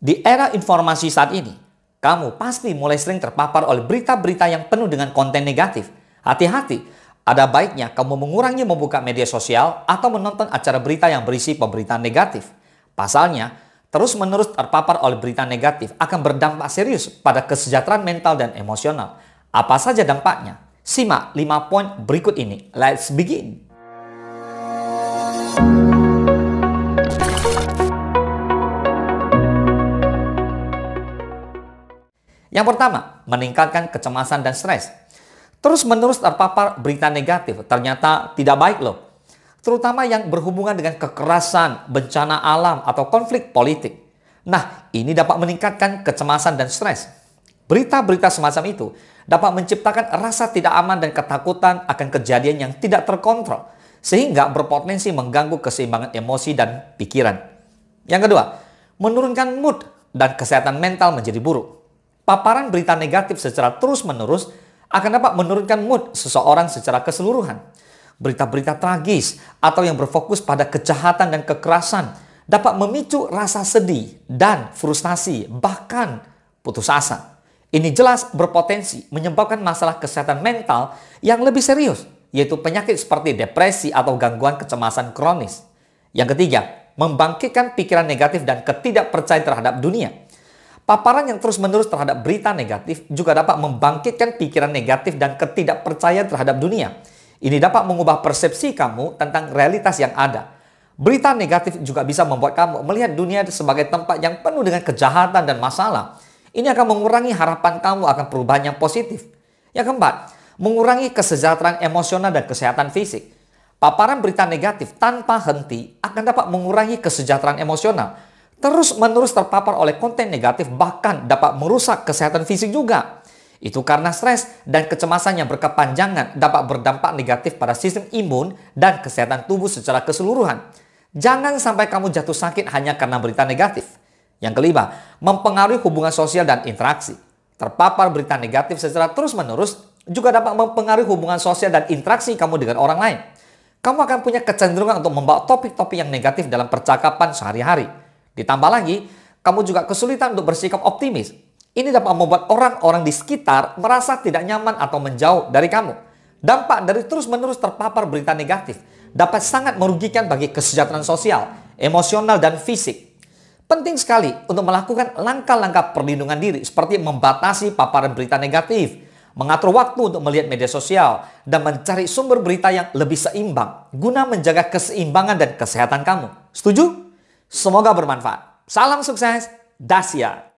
Di era informasi saat ini, kamu pasti mulai sering terpapar oleh berita-berita yang penuh dengan konten negatif. Hati-hati, ada baiknya kamu mengurangi membuka media sosial atau menonton acara berita yang berisi pemberitaan negatif. Pasalnya, terus-menerus terpapar oleh berita negatif akan berdampak serius pada kesejahteraan mental dan emosional. Apa saja dampaknya? Simak 5 poin berikut ini. Let's begin! Yang pertama, meningkatkan kecemasan dan stres. Terus-menerus terpapar berita negatif ternyata tidak baik loh. Terutama yang berhubungan dengan kekerasan, bencana alam, atau konflik politik. Nah, ini dapat meningkatkan kecemasan dan stres. Berita-berita semacam itu dapat menciptakan rasa tidak aman dan ketakutan akan kejadian yang tidak terkontrol, sehingga berpotensi mengganggu keseimbangan emosi dan pikiran. Yang kedua, menurunkan mood dan kesehatan mental menjadi buruk. Paparan berita negatif secara terus-menerus akan dapat menurunkan mood seseorang secara keseluruhan. Berita-berita tragis atau yang berfokus pada kejahatan dan kekerasan dapat memicu rasa sedih dan frustasi, bahkan putus asa. Ini jelas berpotensi menyebabkan masalah kesehatan mental yang lebih serius, yaitu penyakit seperti depresi atau gangguan kecemasan kronis. Yang ketiga, membangkitkan pikiran negatif dan ketidakpercayaan terhadap dunia. Paparan yang terus-menerus terhadap berita negatif juga dapat membangkitkan pikiran negatif dan ketidakpercayaan terhadap dunia. Ini dapat mengubah persepsi kamu tentang realitas yang ada. Berita negatif juga bisa membuat kamu melihat dunia sebagai tempat yang penuh dengan kejahatan dan masalah. Ini akan mengurangi harapan kamu akan perubahan yang positif. Yang keempat, mengurangi kesejahteraan emosional dan kesehatan fisik. Paparan berita negatif tanpa henti akan dapat mengurangi kesejahteraan emosional. Terus-menerus terpapar oleh konten negatif bahkan dapat merusak kesehatan fisik juga. Itu karena stres dan kecemasan yang berkepanjangan dapat berdampak negatif pada sistem imun dan kesehatan tubuh secara keseluruhan. Jangan sampai kamu jatuh sakit hanya karena berita negatif. Yang kelima, mempengaruhi hubungan sosial dan interaksi. Terpapar berita negatif secara terus-menerus juga dapat mempengaruhi hubungan sosial dan interaksi kamu dengan orang lain. Kamu akan punya kecenderungan untuk membawa topik-topik yang negatif dalam percakapan sehari-hari. Ditambah lagi, kamu juga kesulitan untuk bersikap optimis. Ini dapat membuat orang-orang di sekitar merasa tidak nyaman atau menjauh dari kamu. Dampak dari terus-menerus terpapar berita negatif dapat sangat merugikan bagi kesejahteraan sosial, emosional, dan fisik. Penting sekali untuk melakukan langkah-langkah perlindungan diri seperti membatasi paparan berita negatif, mengatur waktu untuk melihat media sosial, dan mencari sumber berita yang lebih seimbang guna menjaga keseimbangan dan kesehatan kamu. Setuju? Semoga bermanfaat. Salam sukses, Dasia.